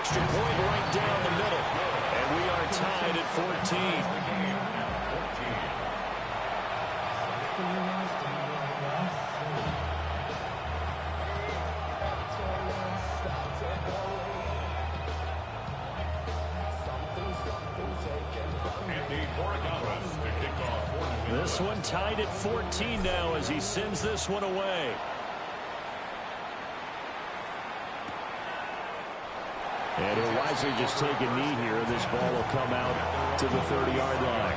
extra point right down the middle. And we are tied at 14. This one tied at 14 now as he sends this one away. And he'll wisely just take a knee here. This ball will come out to the 30-yard line.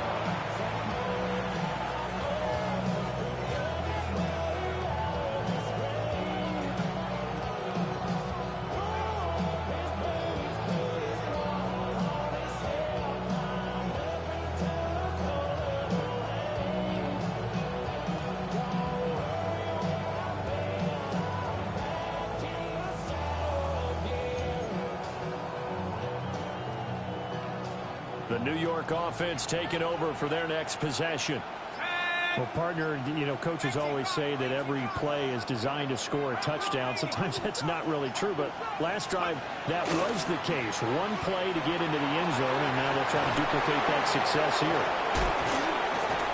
The New York offense taking over for their next possession. Well, partner, you know, coaches always say that every play is designed to score a touchdown. Sometimes that's not really true, but last drive, that was the case. One play to get into the end zone, and now they'll try to duplicate that success here.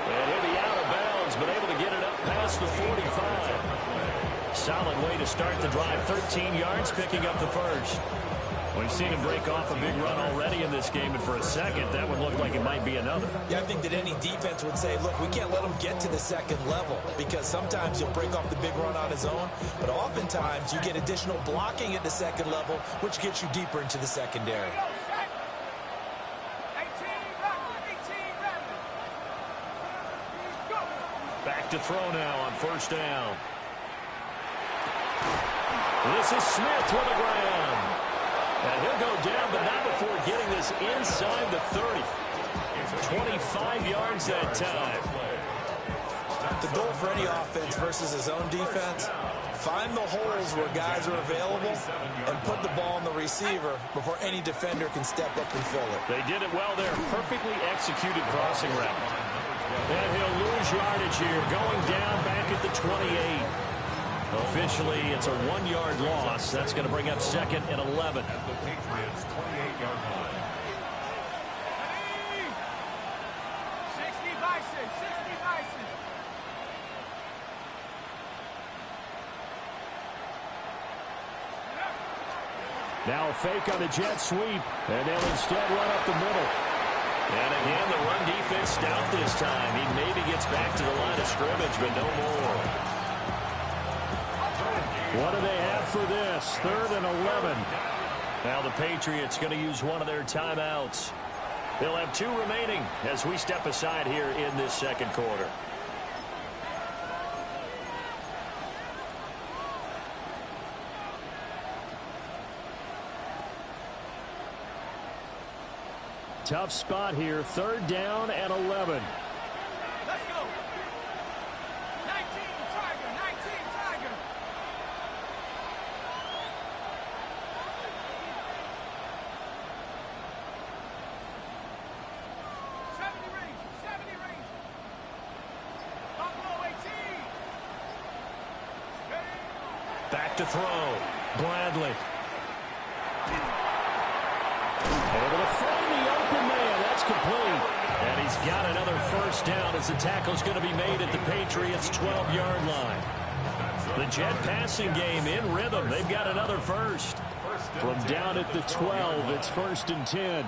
And he'll be out of bounds, but able to get it up past the 45. Solid way to start the drive. 13 yards, picking up the first. We've seen him break off a big run already in this game, and for a second, that would look like it might be another. Yeah, I think that any defense would say, look, we can't let him get to the second level, because sometimes he'll break off the big run on his own, but oftentimes you get additional blocking at the second level, which gets you deeper into the secondary. Back to throw now on first down. This is Smith with the ground. And he'll go down, but not before getting this inside the 30. 25 yards that time. The goal for any offense versus his own defense, find the holes where guys are available and put the ball on the receiver before any defender can step up and fill it. They did it well there. Perfectly executed crossing route. And he'll lose yardage here, going down back at the 28. Officially, it's a 1-yard loss. That's going to bring up second and 11. At the Patriots' 28-yard line. 60 Bison, 60 Bison. Now a fake on the jet sweep, and they'll instead run up the middle. And again, the run defense stout this time. He maybe gets back to the line of scrimmage, but no more. What do they have for this? 3rd and 11. Now the Patriots going to use one of their timeouts. They'll have 2 remaining as we step aside here in this second quarter. Tough spot here. 3rd down and 11. Let's go. 19 Tiger, 19 Tiger. Back to throw. Bradley. Able to find the open man. That's complete. And he's got another first down as the tackle's going to be made at the Patriots' 12-yard line. The Jet passing game in rhythm. They've got another first. From down at the 12, it's 1st and 10.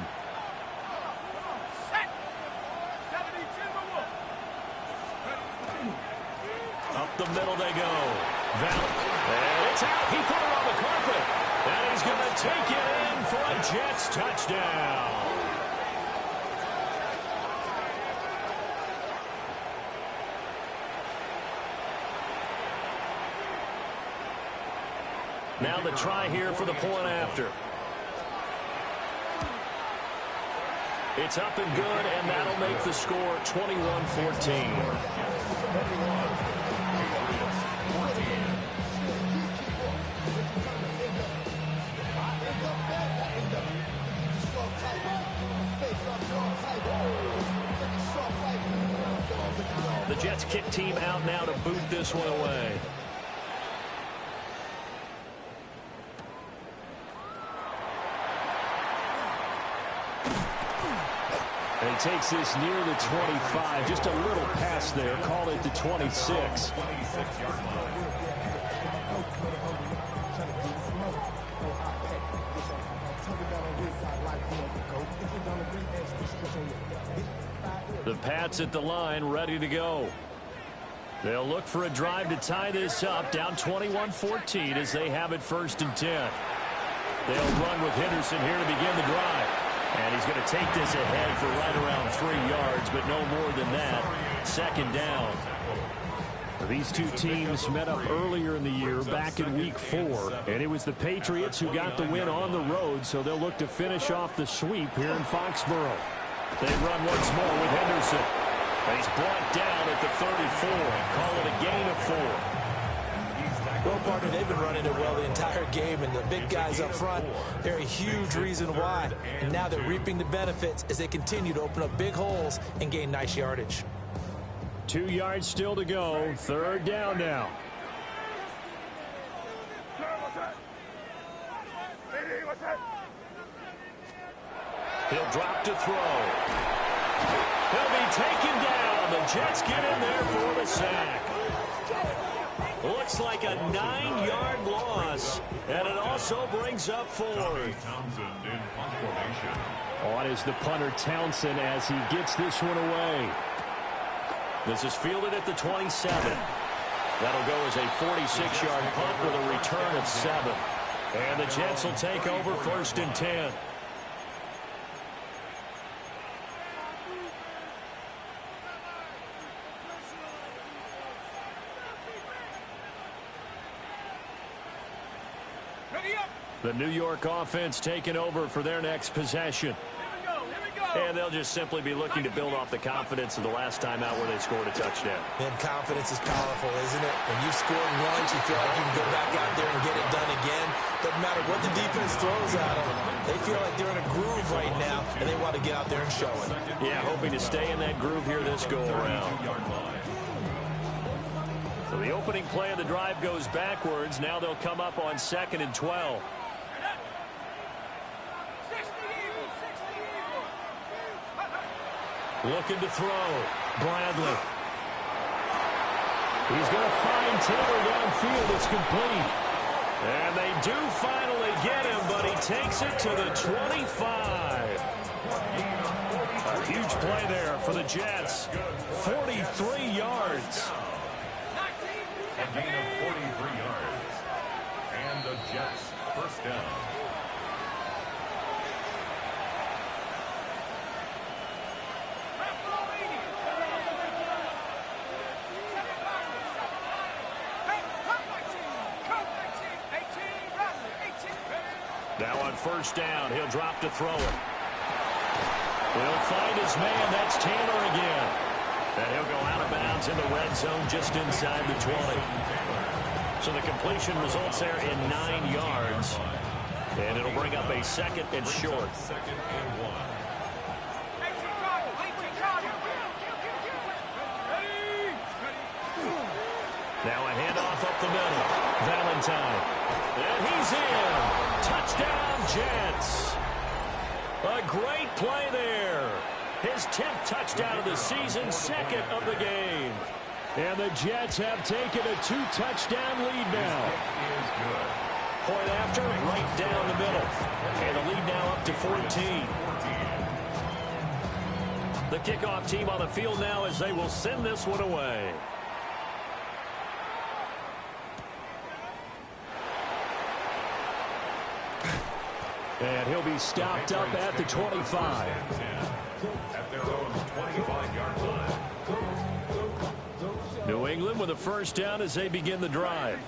Up the middle they go. Valley. And it's out. He put it on the carpet. And he's going to take it in for a Jets touchdown. Now the try here for the point after. It's up and good, and that'll make the score 21-14. The Jets kick team out now to boot this one away. And he takes this near the 25. Just a little pass there. Call it the 26. The Pats at the line, ready to go. They'll look for a drive to tie this up, down 21-14 as they have it 1st and 10. They'll run with Henderson here to begin the drive. And he's going to take this ahead for right around 3 yards, but no more than that. 2nd down. These two teams met up earlier in the year, back in Week 4. And it was the Patriots who got the win on the road, so they'll look to finish off the sweep here in Foxborough. They run once more with Henderson. And he's brought down at the 34. Call it a gain of 4. Well, partner, they've been running it well the entire game, and the big guys up front, they're a huge reason why. And now they're reaping the benefits as they continue to open up big holes and gain nice yardage. 2 yards still to go. 3rd down now. He'll drop to throw. He'll be taken down. The Jets get in there for the sack. Looks like a 9-yard loss, and it also brings up 4th. On is the punter Townsend as he gets this one away. This is fielded at the 27. That'll go as a 46-yard punt with a return of 7. And the Jets will take over 1st and 10. The New York offense taking over for their next possession. And they'll just simply be looking to build off the confidence of the last time out where they scored a touchdown. And confidence is powerful, isn't it? When you've scored once, you feel like you can go back out there and get it done again. Doesn't matter what the defense throws at them. They feel like they're in a groove right now, and they want to get out there and show it. Yeah, hoping to stay in that groove here this go-around. So the opening play of the drive goes backwards. Now they'll come up on 2nd and 12. Looking to throw. Bradley. He's going to find Taylor downfield. It's complete. And they do finally get him, but he takes it to the 25. A huge play there for the Jets. 43 yards. A gain of 43 yards. And the Jets 1st down. Now on 1st down, he'll drop to throw it. He'll find his man. That's Taylor again. And he'll go out of bounds in the red zone just inside the 20. So the completion results there in 9 yards. And it'll bring up a 2nd and short. 2nd and 1. Now a handoff up the middle. Valentine. And he's in. Touchdown, Jets. A great play there. His 10th touchdown of the season, 2nd of the game. And the Jets have taken a 2-touchdown lead now. Point after, right down the middle. And the lead now up to 14. The kickoff team on the field now as they will send this one away. And he'll be stopped up at the 25. At their own 25-yard line. New England with a 1st down as they begin the drive.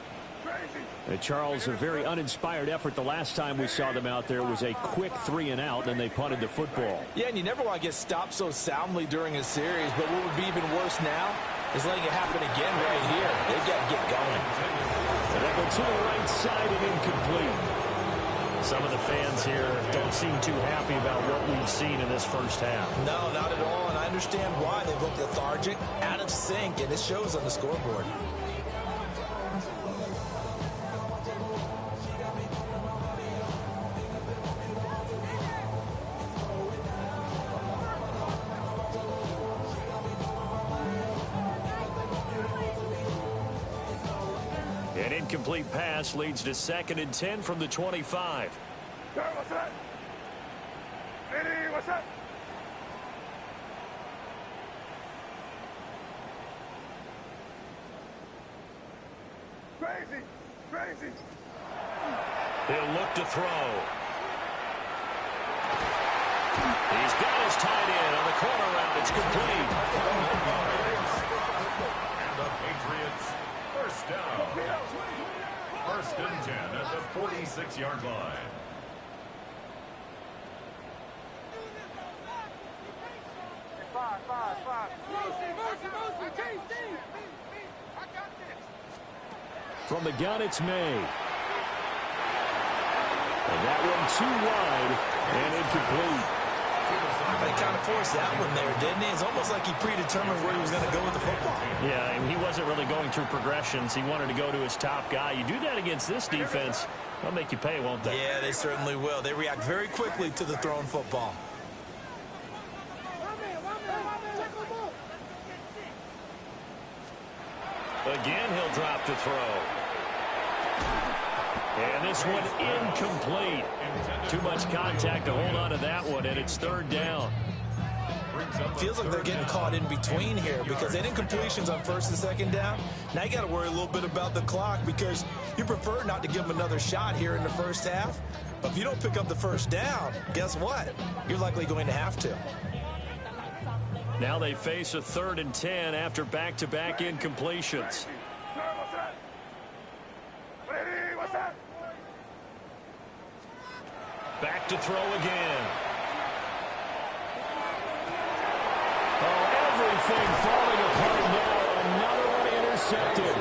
And Charles, a very uninspired effort. The last time we saw them out there was a quick 3-and-out, and they punted the football. Yeah, and you never want to get stopped so soundly during a series, but what would be even worse now is letting it happen again right here. They've got to get going. And they go to the right side and incomplete. Some of the fans here don't seem too happy about what we've seen in this 1st half. No, not at all, and I understand why. They look lethargic, out of sync, and it shows on the scoreboard. An incomplete pass leads to 2nd and 10 from the 25. What's that? Ready, what's that? Crazy, crazy. He'll look to throw. He's got his tight end on the corner route. It's complete. And the Patriots, first down. 1st and 10 at the 46-yard line. Five. From the gun, it's May. And that one too wide and incomplete. They kind of forced that one there, didn't he? It's almost like he predetermined where he was going to go with the football. Yeah, and he wasn't really going through progressions. He wanted to go to his top guy. You do that against this defense, they'll make you pay, won't they? Yeah, they certainly will. They react very quickly to the thrown football. Again, he'll drop to throw. And this one incomplete. Too much contact to hold on to that one, and it's 3rd down. Feels like they're getting caught in between here because they did incompletions on 1st and 2nd down. Now you got to worry a little bit about the clock because you prefer not to give them another shot here in the 1st half. But if you don't pick up the 1st down, guess what? You're likely going to have to. Now they face a 3rd and 10 after back-to-back incompletions. Back to throw again. Oh, everything falling apart now. Another one intercepted.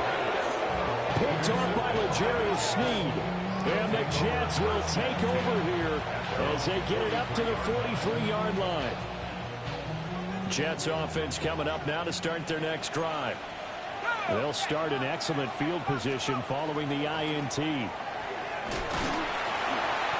Picked off by L'Jarius Sneed. And the Jets will take over here as they get it up to the 43-yard line. Jets offense coming up now to start their next drive. They'll start in excellent field position following the INT.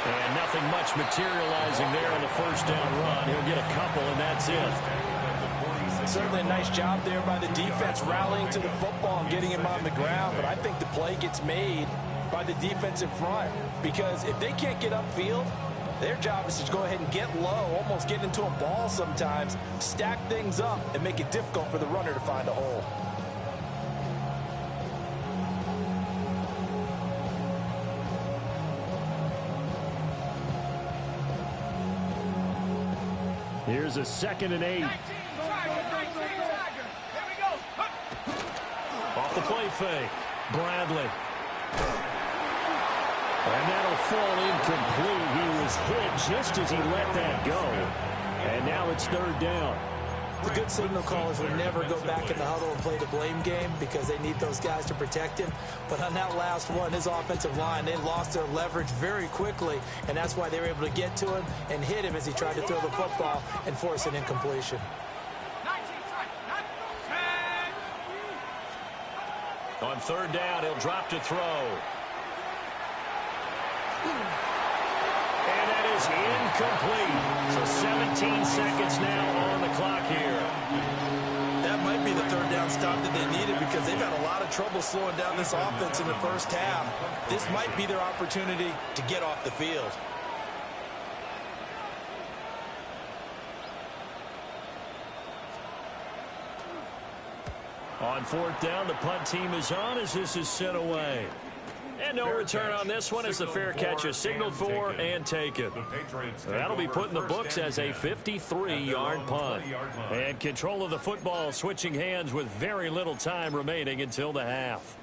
And nothing much materializing there on the 1st down run. He'll get a couple, and that's it. Certainly a nice job there by the defense rallying to the football and getting him on the ground. But I think the play gets made by the defensive front because if they can't get upfield, their job is to go ahead and get low, almost get into a ball sometimes, stack things up, and make it difficult for the runner to find a hole. Here's a 2nd and 8. Off the play fake. Bradley. And that'll fall incomplete. He was hit just as he let that go. And now it's 3rd down. The good signal callers would never go back in the huddle and play the blame game because they need those guys to protect him. But on that last one, his offensive line, they lost their leverage very quickly, and that's why they were able to get to him and hit him as he tried to throw the football and force an incompletion. On 3rd down, he'll drop to throw. And that is incomplete. So 17 seconds now on the clock here. That might be the 3rd down stop that they needed because they've had a lot of trouble slowing down this offense in the 1st half. This might be their opportunity to get off the field. On 4th down, the punt team is on as this is sent away. And no return on this one as the fair catch is signaled for and taken. That'll be put in the books as a 53-yard punt. And control of the football switching hands with very little time remaining until the half.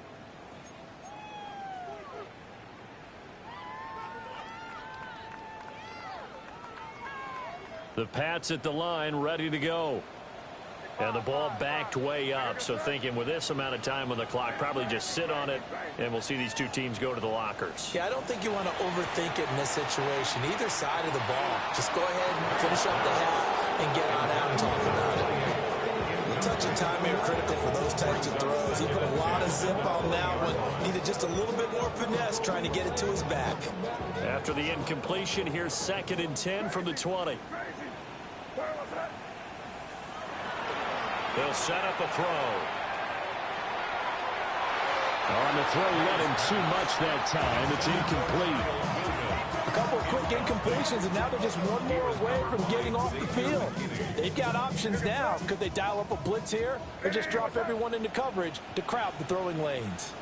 The Pats at the line ready to go. And the ball backed way up, so thinking with this amount of time on the clock, probably just sit on it, and we'll see these two teams go to the lockers. Yeah, I don't think you want to overthink it in this situation. Either side of the ball. Just go ahead and finish up the half and get on out and talk about it. The touch and timing are critical for those types of throws. He put a lot of zip on that one. Needed just a little bit more finesse trying to get it to his back. After the incompletion, here's 2nd and 10 from the 20. They'll set up a throw. On the throw, let him too much that time. It's incomplete. A couple of quick incompletions, and now they're just one more away from getting off the field. They've got options now. Could they dial up a blitz here or just drop everyone into coverage to crowd the throwing lanes?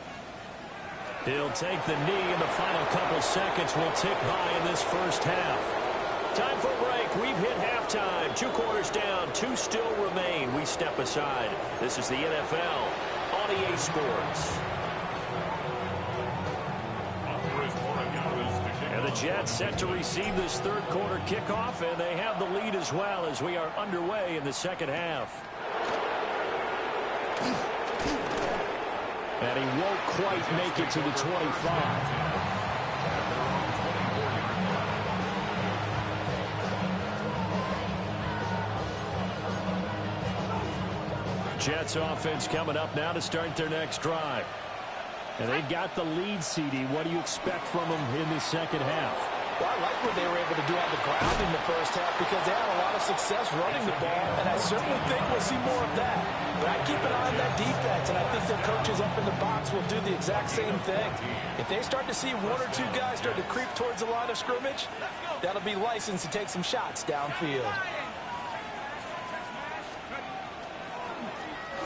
He'll take the knee, and the final couple seconds will tick by in this first half. Time for a break. We've hit halftime. 2 quarters down, 2 still remain. We step aside. This is the NFL on EA Sports. And the Jets set to receive this third quarter kickoff, and they have the lead as well as we are underway in the second half. And he won't quite make it to the 25. Jets offense coming up now to start their next drive. And they've got the lead, CD. What do you expect from them in the second half? Well, I like what they were able to do on the ground in the first half because they had a lot of success running the ball, and I certainly think we'll see more of that. But I keep an eye on that defense, and I think their coaches up in the box will do the exact same thing. If they start to see 1 or 2 guys start to creep towards the line of scrimmage, that'll be licensed to take some shots downfield.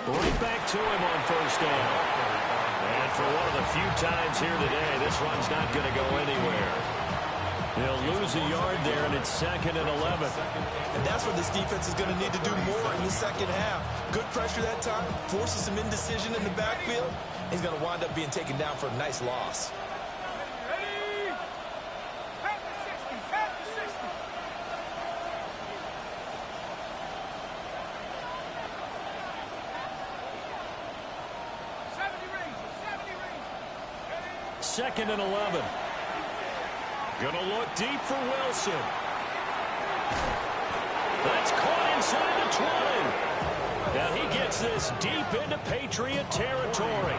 Right back to him on first down. And for one of the few times here today, this run's not going to go anywhere. They'll lose a yard there, and it's 2nd and 11. And that's what this defense is going to need to do more in the second half. Good pressure that time, forces some indecision in the backfield. He's going to wind up being taken down for a nice loss. Ready? Half the 60, half the 60. Second and 11. Going to look deep for Wilson. That's caught inside the 20. Now he gets this deep into Patriot territory.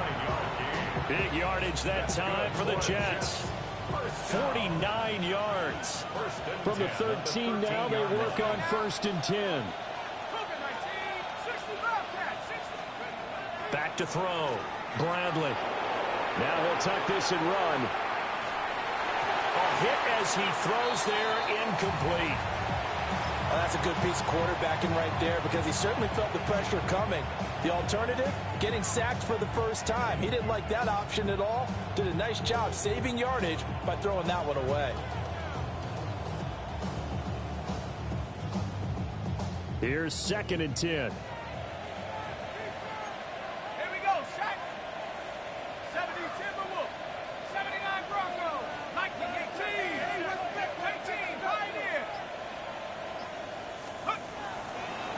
Big yardage that time for the Jets. 49 yards. From the 13 now, they work on 1st and 10. Back to throw. Bradley. Now he'll tuck this and run. A hit as he throws there, incomplete. Well, that's a good piece of quarterbacking right there because he certainly felt the pressure coming. The alternative, getting sacked for the first time. He didn't like that option at all. Did a nice job saving yardage by throwing that one away. Here's 2nd and 10.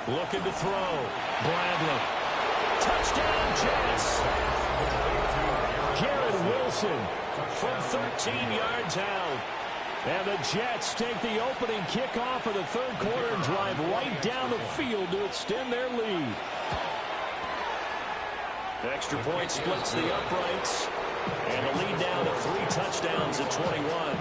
Looking to throw. Bradley. Touchdown, Jets. Garrett Wilson from 13 yards out. And the Jets take the opening kickoff of the third quarter and drive right down the field to extend their lead. The extra point splits the uprights. And the lead down to 3 touchdowns at 21.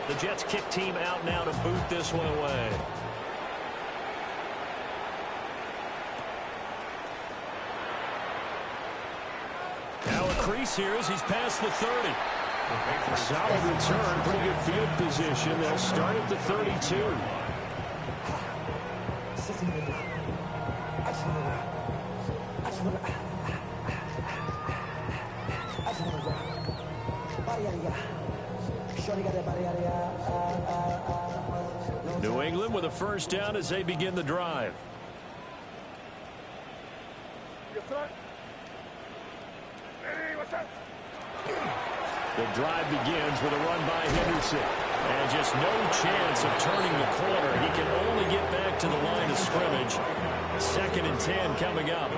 The Jets kick team out now to boot this one away. Now a crease here as he's past the 30. A solid return, pretty good field position. They'll start at the 32. New England with a first down as they begin the drive. The drive begins with a run by Henderson. And just no chance of turning the corner. He can only get back to the line of scrimmage. 2nd and 10 coming up.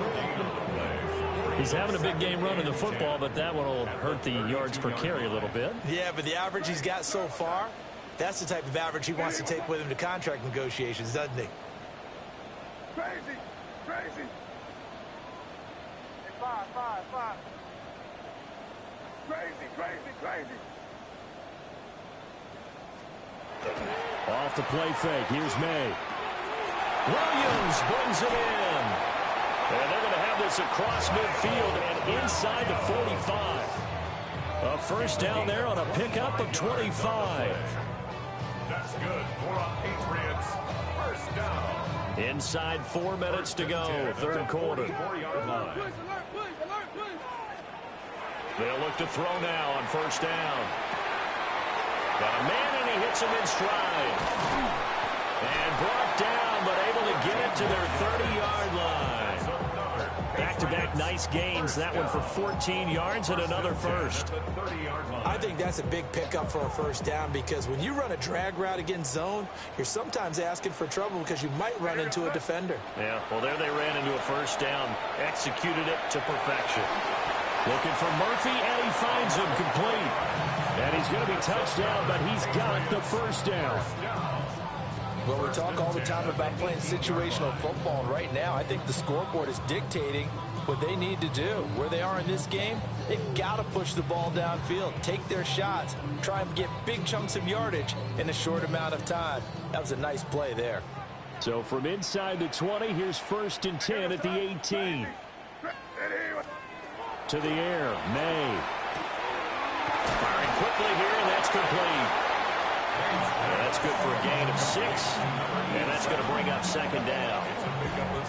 He's having a big game running the football, but that one will hurt the yards per carry a little bit. Yeah, but the average he's got so far, that's the type of average he wants to take with him to contract negotiations, doesn't he? Crazy, crazy. Hey, five. Crazy. Off the play fake. Here's May. Williams brings it in. And they're going to have this across midfield and inside the 45. A first down there on a pickup of 25. That's good for a Patriots first down. Inside 4 minutes to go, third quarter. 44-yard line. They'll look to throw now on first down. Got a man, and he hits him in stride. And brought down, but able to get it to their 30-yard line. Back-to-back nice gains. That one for 14 yards and another first. I think that's a big pickup for a first down because when you run a drag route against zone, you're sometimes asking for trouble because you might run into a defender. Yeah, well, there they ran into a first down. Executed it to perfection. Looking for Murphy, and he finds him complete. And he's going to be touchdown, but he's got the first down. Well, we talk all the time about playing situational football, and right now I think the scoreboard is dictating what they need to do. Where they are in this game, they've got to push the ball downfield, take their shots, try and get big chunks of yardage in a short amount of time. That was a nice play there. So from inside the 20, here's 1st and 10 at the 18. To the air, May. Firing quickly here, and that's complete. And that's good for a gain of 6, and that's going to bring up second down.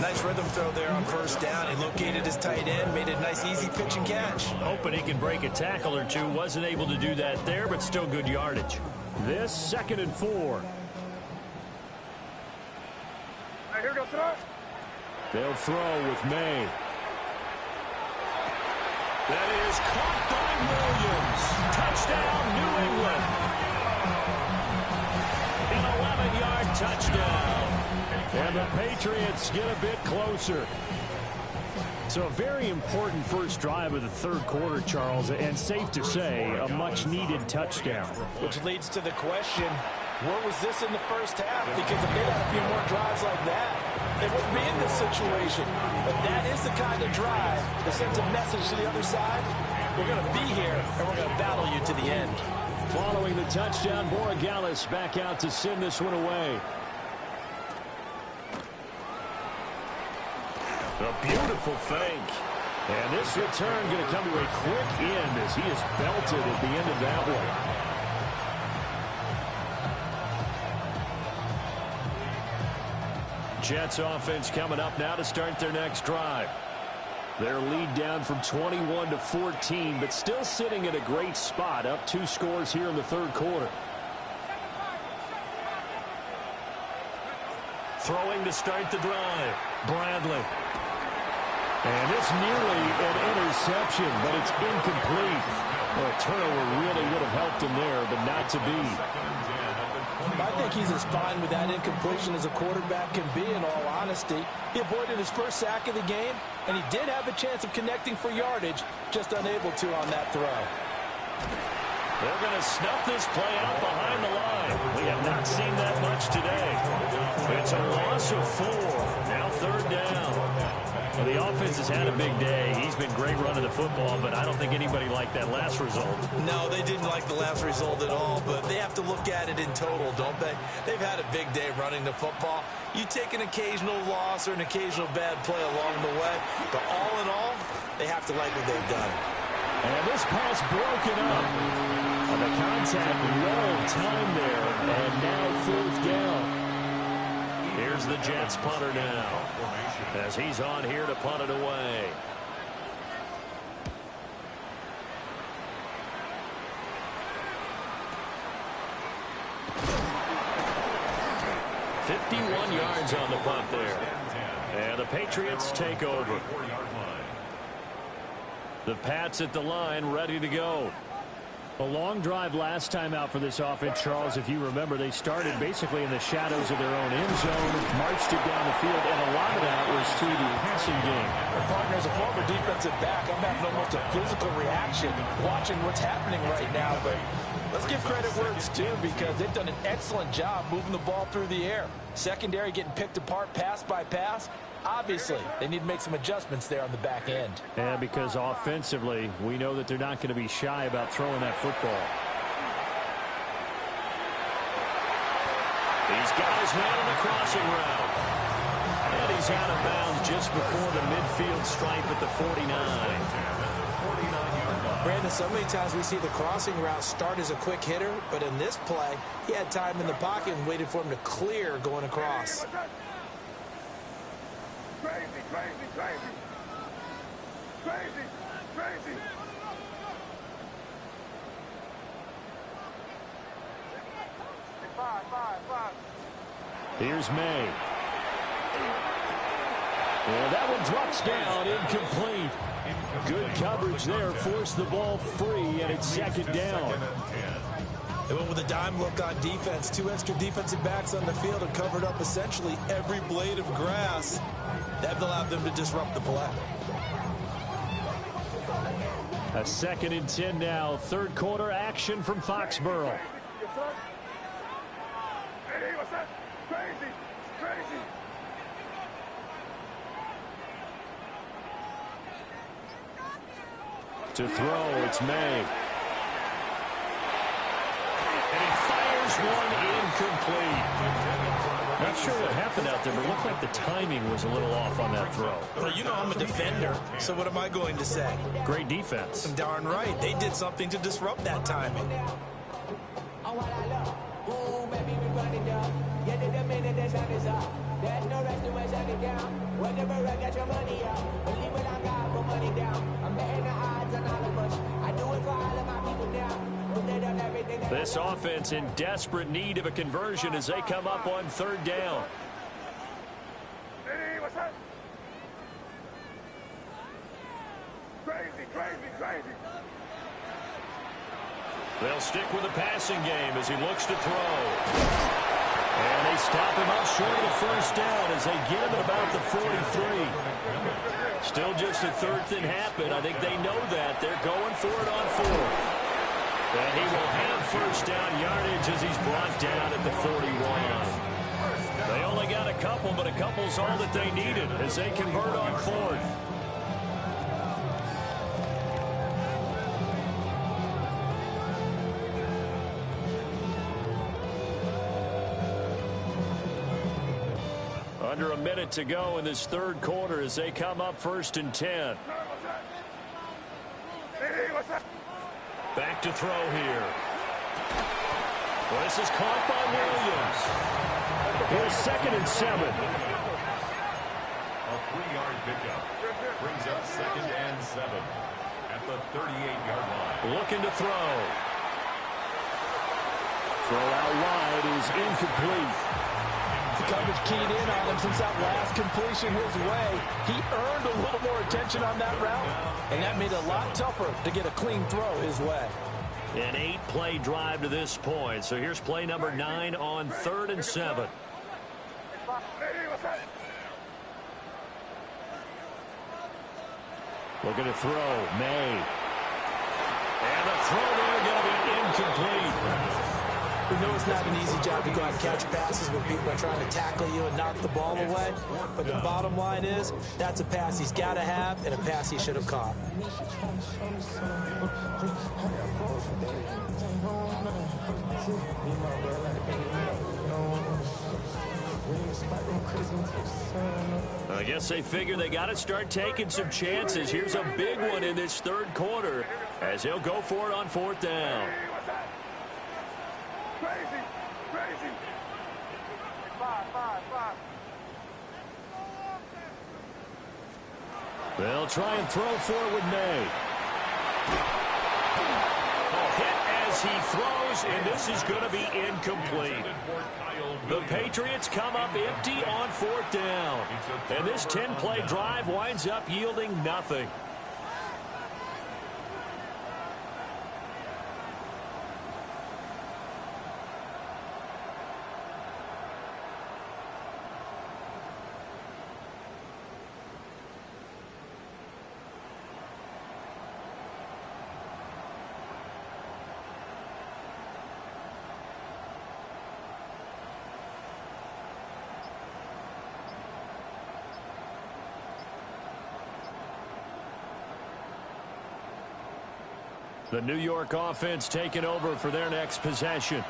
Nice rhythm throw there on first down. He located his tight end, made a nice easy pitch and catch. Hoping he can break a tackle or two. Wasn't able to do that there, but still good yardage. This 2nd and 4. Hey, here we go, throw. They'll throw with May. That is caught by Williams. Touchdown, New England. An 11-yard touchdown. And the Patriots get a bit closer. So a very important first drive of the third quarter, Charles, and safe to say, a much-needed touchdown. Which leads to the question, where was this in the first half? Because if they had a few more drives like that, they wouldn't be in this situation. But that is the kind of drive that sends a message to the other side. We're going to be here, and we're going to battle you to the end. Following the touchdown, Borregales back out to send this one away. A beautiful fake. And this return going to come to a quick end as he is belted at the end of that one. Jets offense coming up now to start their next drive. Their lead down from 21 to 14, but still sitting in a great spot, up 2 scores here in the third quarter. Throwing to start the drive, Bradley. And it's nearly an interception, but it's incomplete. Well, a turnover really would have helped him there, but not to be. I think he's as fine with that incompletion as a quarterback can be, in all honesty. He avoided his first sack of the game, and he did have a chance of connecting for yardage, just unable to on that throw. They're going to snuff this play out behind the line. We have not seen that much today. It's a loss of 4. Now third down. Well, the offense has had a big day. He's been great running the football, but I don't think anybody liked that last result. No, they didn't like the last result at all, but they have to look at it in total, don't they? They've had a big day running the football. You take an occasional loss or an occasional bad play along the way, but all in all, they have to like what they've done. And this pass broken up. And the contact, well time there, and now 4th down. Here's the Jets punter now, as he's on here to punt it away. .51 yards on the punt there. And the Patriots take over. The Pats at the line, ready to go. A long drive last time out for this offense, Charles. If you remember, they started basically in the shadows of their own end zone, marched it down the field, and a lot of that was through the passing game. Partner, as a former defensive back, I'm having almost a physical reaction watching what's happening right now. But let's give credit where it's due, because they've done an excellent job moving the ball through the air. Secondary getting picked apart pass by pass. Obviously, they need to make some adjustments there on the back end. Yeah, because offensively, we know that they're not going to be shy about throwing that football. He's got his man on the crossing route. And he he's out of bounds just before the midfield stripe at the 49. Brandon, so many times we see the crossing route start as a quick hitter, but in this play, he had time in the pocket and waited for him to clear going across. Crazy, crazy, crazy. Crazy, crazy. Five. Here's May. And that one drops down, incomplete. Good coverage there, forced the ball free, and it's second down. They went with a dime look on defense. 2 extra defensive backs on the field and covered up essentially every blade of grass. That allowed them to disrupt the play. A 2nd and 10 now. Third quarter action from Foxborough. Hey, what's that? Crazy, crazy. To throw, it's May. And he fires one incomplete. Not sure what happened out there, but it looked like the timing was a little off on that throw. Well, you know I'm a defender, so what am I going to say? Great defense. Darn right. They did something to disrupt that timing. There's no rest to my shut it down. Whenever I get your money out, believe what I got, put money down. I'm betting the odds on all of us. I do it for all of my people now. This offense in desperate need of a conversion as they come up on 3rd down. Hey, what's that? Crazy, crazy, crazy. They'll stick with the passing game as he looks to throw. And they stop him up short of the 1st down as they get him at about the 43. Still just a 3rd and happen. I think they know that. They're going for it on 4th. And he will have 1st down yardage as he's brought down at the 41. They only got a couple, but a couple's all that they needed as they convert on 4th. Under a minute to go in this 3rd quarter as they come up 1st and 10. Hey, what's that? Back to throw here. Well, this is caught by Williams. Here's 2nd and 7. A 3-yard pickup brings up 2nd and 7 at the 38-yard line. Looking to throw. Throw out wide is incomplete. The coverage keyed in on him since that last completion his way. He earned a little more attention on that route, and that made it a lot tougher to get a clean throw his way. An 8-play drive to this point. So here's play number 9 on 3rd and 7. Hey, what's that? Looking to throw. May. And the throw there going to be incomplete. We know it's not an easy job to go out and catch passes when people are trying to tackle you and knock the ball away. But the bottom line is, that's a pass he's got to have and a pass he should have caught. I guess they figure they got to start taking some chances. Here's a big one in this 3rd quarter as he'll go for it on 4th down. Crazy, crazy. Five. They'll try and throw for it with May. A hit as he throws, and this is going to be incomplete. The Patriots come up empty on 4th down. And this 10-play drive winds up yielding nothing. The New York offense taking over for their next possession.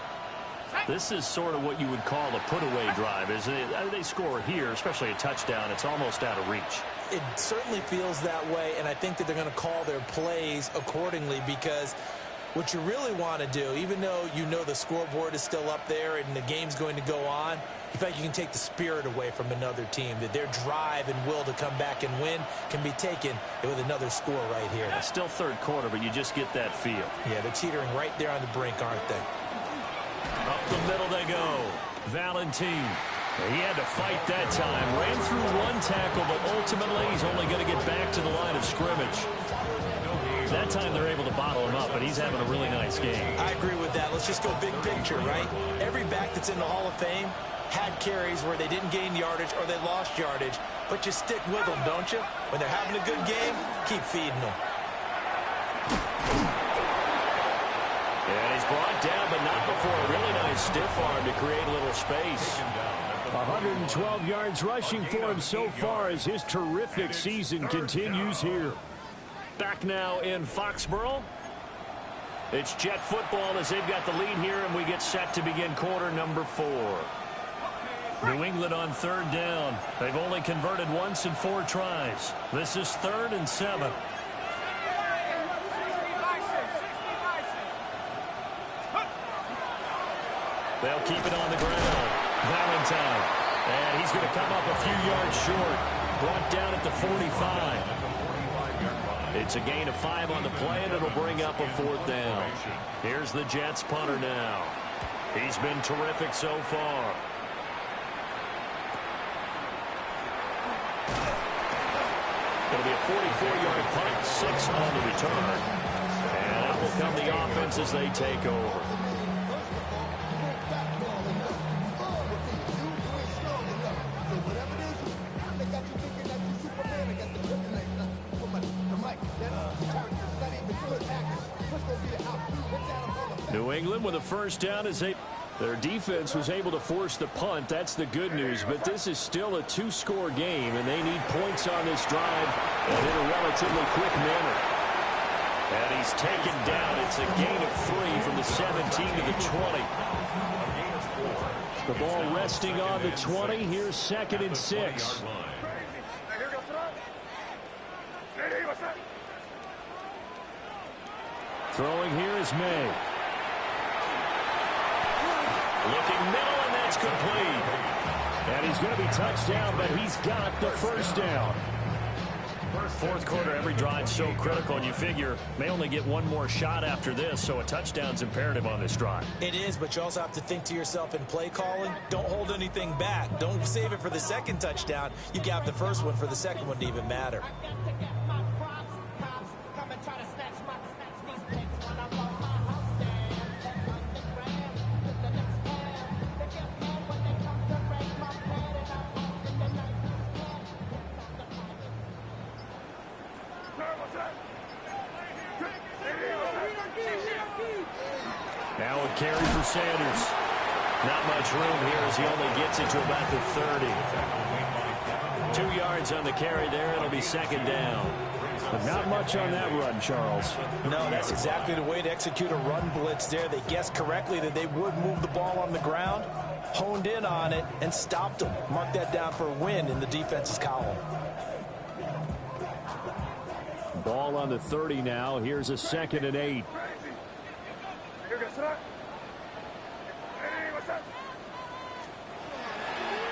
This is sort of what you would call a put-away drive, isn't it? They score here, especially a touchdown. It's almost out of reach. It certainly feels that way, and I think that they're going to call their plays accordingly, because what you really want to do, even though you know the scoreboard is still up there and the game's going to go on, in fact, you can take the spirit away from another team, that their drive and will to come back and win can be taken with another score right here. It's still third quarter, but you just get that feel. Yeah, they're teetering right there on the brink, aren't they? Up the middle they go. Valentine. He had to fight that time. Ran through one tackle, but ultimately he's only going to get back to the line of scrimmage. That time they're able to bottle him up, but he's having a really nice game. I agree with that. Let's just go big picture, right? Every back that's in the Hall of Fame had carries where they didn't gain yardage or they lost yardage, but you stick with them, don't you? When they're having a good game, keep feeding them. And he's brought down, but not before a really nice stiff arm to create a little space. 112 yards rushing for him so far as his terrific season continues here. Back now in Foxborough. It's Jet football as they've got the lead here, and we get set to begin quarter number 4. New England on third down. They've only converted once in 4 tries. This is 3rd and 7. They'll keep it on the ground. Valentine. And he's going to come up a few yards short. Brought down at the 45. It's a gain of 5 on the play, and it'll bring up a 4th down. Here's the Jets punter now. He's been terrific so far. It'll be a 44-yard punt, 6 on the return. And out will come the offense as they take over. New England with a first down as their defense was able to force the punt. That's the good news, but this is still a 2-score game, and they need points on this drive and in a relatively quick manner. And he's taken down. It's a gain of 3 from the 17 to the 20. The ball resting on the 20. Here's 2nd and 6. Throwing here is May. Looking middle, and that's complete. And he's going to be touched down, but he's got the first down. 4th quarter, every drive's so critical, and you figure may only get one more shot after this, so a touchdown's imperative on this drive. It is, but you also have to think to yourself in play calling, don't hold anything back. Don't save it for the 2nd touchdown. You got the first one for the 2nd one to even matter. Now a carry for Sanders. Not much room here as he only gets it to about the 30. 2 yards on the carry there. It'll be 2nd down. But not much on that run, Charles. No, that's exactly the way to execute a run blitz there. They guessed correctly that they would move the ball on the ground, honed in on it, and stopped them. Mark that down for a win in the defense's column. Ball on the 30 now. Here's a 2nd and 8.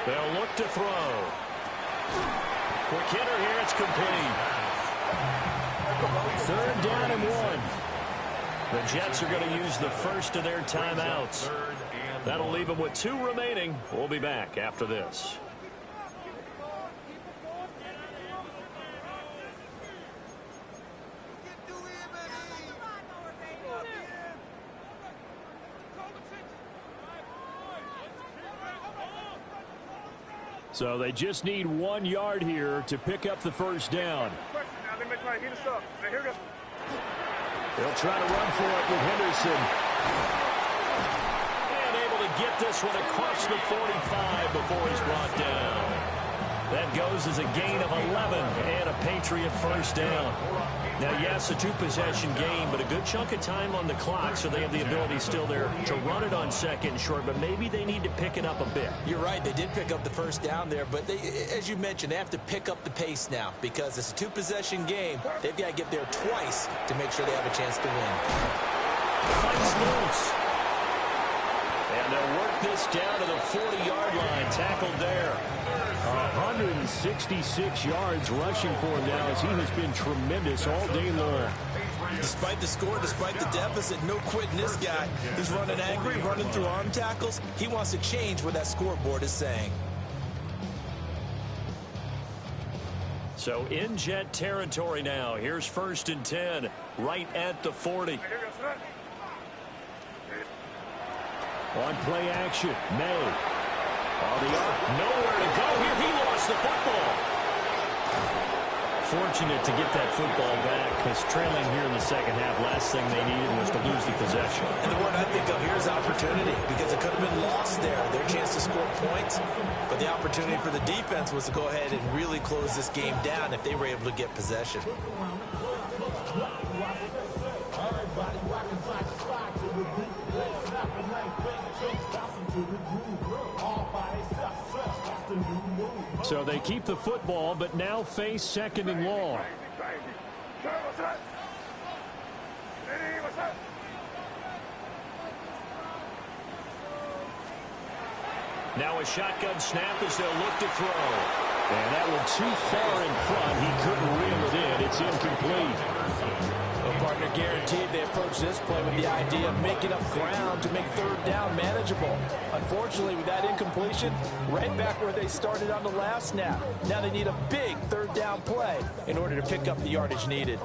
They'll look to throw. Quick hitter here. It's complete. 3rd down and 1. The Jets are going to use the first of their timeouts. That'll leave them with 2 remaining. We'll be back after this. So they just need 1 yard here to pick up the first down. They'll try to run for it with Henderson. And able to get this one across the 45 before he's brought down. That goes as a gain of 11 and a Patriot first down. Now, yes, a two-possession game, but a good chunk of time on the clock, so they have the ability still there to run it on second and short, but maybe they need to pick it up a bit. You're right. They did pick up the first down there, but they, as you mentioned, they have to pick up the pace now because it's a two-possession game. They've got to get there twice to make sure they have a chance to win. Fights loose. And they'll work this down to the 40-yard line. Tackled there. 166 yards rushing for him now as he has been tremendous all day long. Despite the score, despite the deficit, no quitting this guy. He's running angry, running through arm tackles. He wants to change what that scoreboard is saying. So in Jet territory now. Here's 1st and 10 right at the 40. On play action, May. On the arc, nowhere to go here. He lost the football. Fortunate to get that football back because trailing here in the second half, last thing they needed was to lose the possession. And the word I think of here is opportunity because it could have been lost there. Their chance to score points, but the opportunity for the defense was to go ahead and really close this game down if they were able to get possession. So they keep the football, but now face 2nd and long. Now a shotgun snap as they'll look to throw. And that one too far in front. He couldn't reel it in. It's incomplete. Well, partner, guaranteed they approach this play with the idea of making up ground to make 3rd down manageable. Unfortunately, with that incompletion, right back where they started on the last snap. Now they need a big 3rd down play in order to pick up the yardage needed.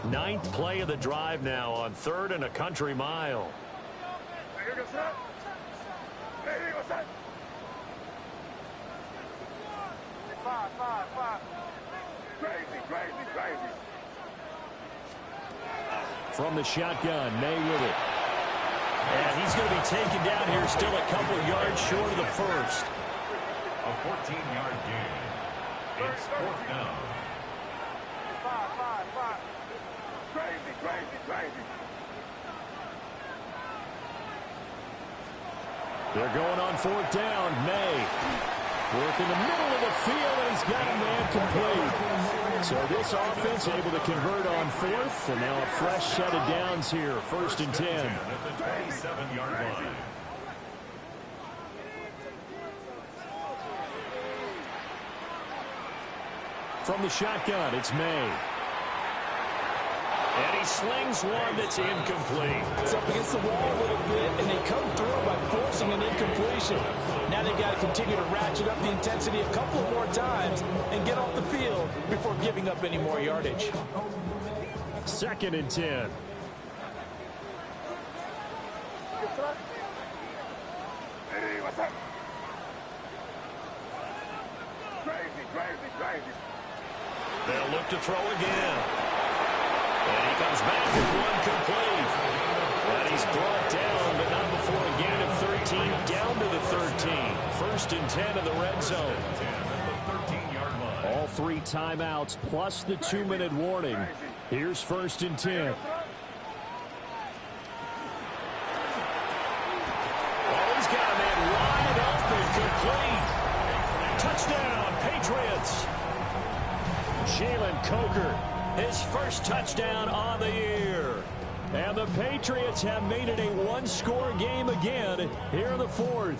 9th play of the drive now on 3rd and a country mile. Crazy. From the shotgun, May with it. And he's going to be taken down here, still a couple yards short of the first. A 14-yard gain. It's 4th down. Five. Crazy. They're going on 4th down. May work in the middle of the field, and he's got a man complete. So this offense able to convert on 4th, and now a fresh set of downs here. 1st and 10. At the 27-yard line. From the shotgun, it's May. And he slings one that's incomplete. It's up against the wall a little bit, and they come through by forcing an incompletion. Now they've got to continue to ratchet up the intensity a couple more times and get off the field before giving up any more yardage. 2nd and 10. Crazy. They'll look to throw again. And he comes back with one complete. And he's brought down, but not before a gain of 13, down to the 13. 1st and 10 in the red zone. All 3 timeouts plus the 2-minute warning. Here's 1st and 10. Oh, he's got a man wide open, complete. Touchdown, Patriots. Jalen Coker, his first touchdown on the year. And the Patriots have made it a one-score game again here in the 4th.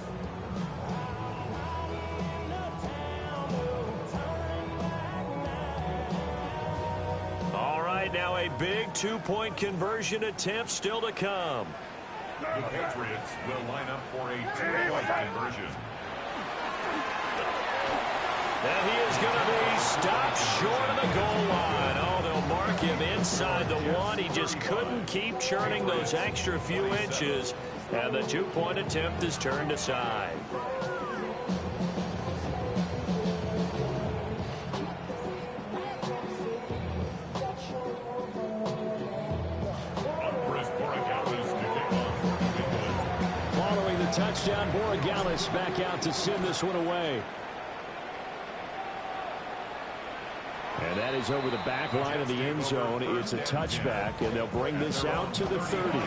All right, now a big 2-point conversion attempt still to come. The Patriots will line up for a 2-point conversion. And he is going to be stopped short of the goal line. Oh, they'll mark him inside the 1. He just couldn't keep churning those extra few inches. And the 2-point attempt is turned aside. Following the touchdown, Borregales back out to send this one away. And that is over the back line of the end zone. It's a touchback, and they'll bring this out to the 30.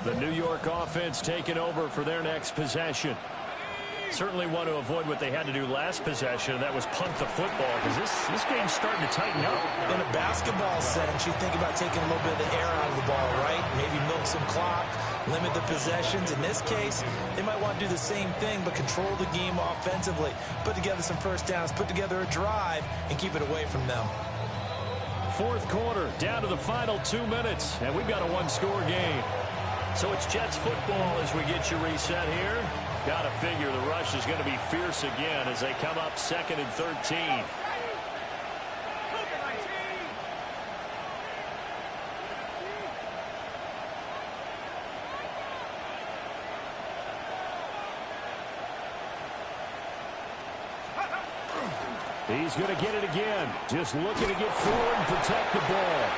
The New York offense taking over for their next possession. Certainly want to avoid what they had to do last possession. That was punt the football, because this game's starting to tighten up. In a basketball sense, you think about taking a little bit of the air out of the ball, right? Maybe milk some clock, limit the possessions. In this case, they might want to do the same thing, but control the game offensively. Put together some first downs, put together a drive, and keep it away from them. Fourth quarter, down to the final 2 minutes, and we've got a one-score game. So it's Jets football as we get you reset here. Got to figure the rush is going to be fierce again as they come up 2nd and 13. He's going to get it again. Just looking to get forward and protect the ball.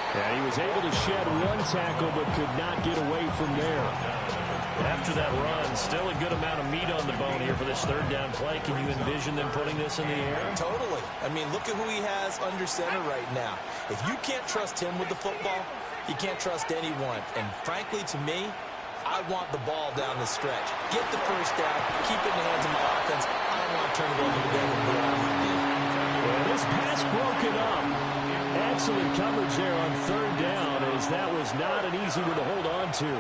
And he was able to shed one tackle but could not get away from there. After that run, still a good amount of meat on the bone here for this third down play. Can you envision them putting this in the air? Totally. I mean, look at who he has under center right now. If you can't trust him with the football, you can't trust anyone. And frankly, to me, I want the ball down the stretch. Get the first down, keep it in the hands of my offense. I don't want to turn it over to them and go out and do. Well, this pass broken up. Excellent coverage there on third down, as that was not an easy one to hold on to.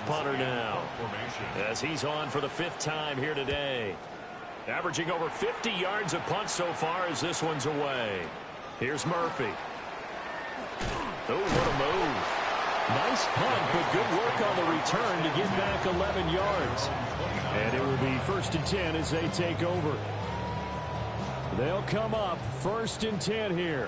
Punter now, as he's on for the 5th time here today. Averaging over 50 yards a punt so far as this one's away. Here's Murphy. Oh, what a move. Nice punt, but good work on the return to get back 11 yards. And it will be 1st and 10 as they take over. They'll come up 1st and 10 here.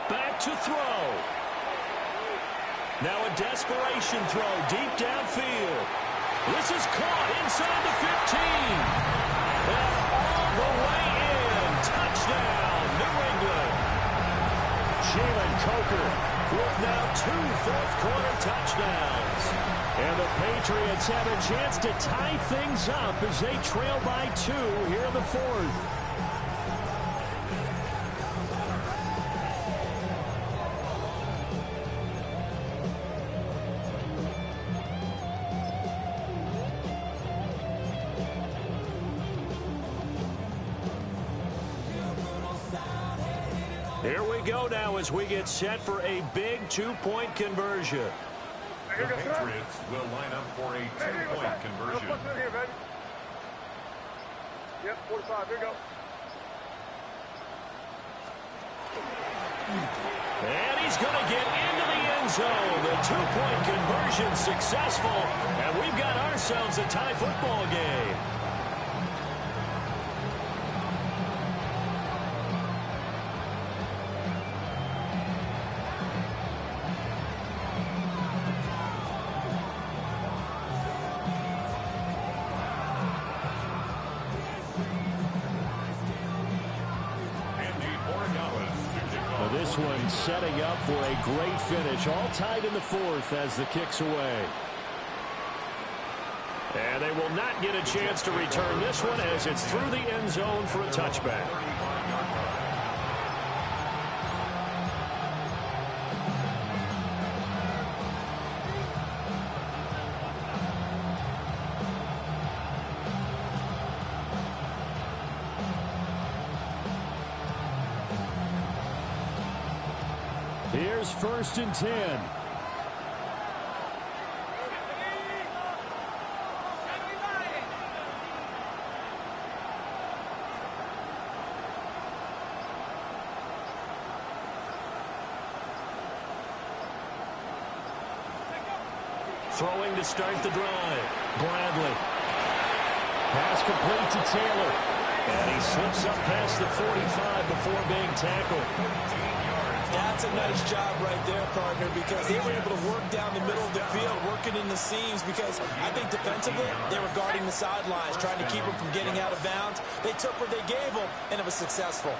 Back to throw. Now a desperation throw deep downfield. This is caught inside the 15. And all the way in. Touchdown, New England. Jalen Coker with now 2 fourth-quarter touchdowns. And the Patriots have a chance to tie things up as they trail by 2 here in the 4th. Here we go now as we get set for a big 2-point conversion. The Patriots will line up for a 2-point conversion. Yep, 45, here you go. And he's going to get into the end zone. The 2-point conversion successful, and we've got ourselves a tie football game. This one setting up for a great finish. All tied in the 4th as the kick's away. And they will not get a chance to return this one as it's through the end zone for a touchback. Here's 1st and 10. Throwing to start the drive. Bradley. Pass complete to Taylor. And he slips up past the 45 before being tackled. 15 yards That's a nice job right there, partner, because they were able to work down the middle of the field, working in the seams, because I think defensively they were guarding the sidelines, trying to keep them from getting out of bounds. They took what they gave them, and it was successful.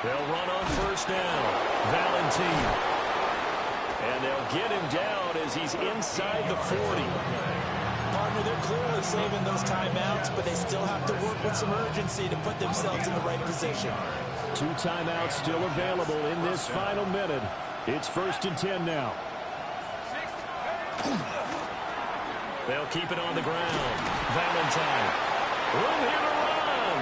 They'll run on first down. Valentine. And they'll get him down as he's inside the 40. Partner, they're clearly saving those timeouts, but they still have to work with some urgency to put themselves in the right position. 2 timeouts still available in this final minute. It's 1st and 10 now. They'll keep it on the ground. Valentine. Room here to run.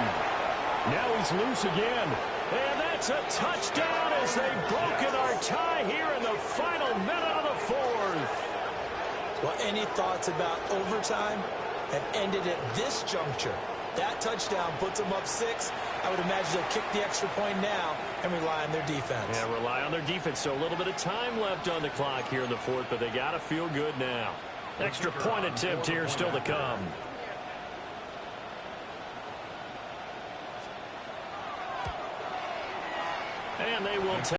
Now he's loose again. And that's a touchdown as they've broken our tie here in the final minute of the 4th. Well, any thoughts about overtime have ended at this juncture. That touchdown puts them up 6. I would imagine they'll kick the extra point now and rely on their defense. Yeah, rely on their defense. So a little bit of time left on the clock here in the 4th, but they got to feel good now. Extra point attempt here still to come. And they will take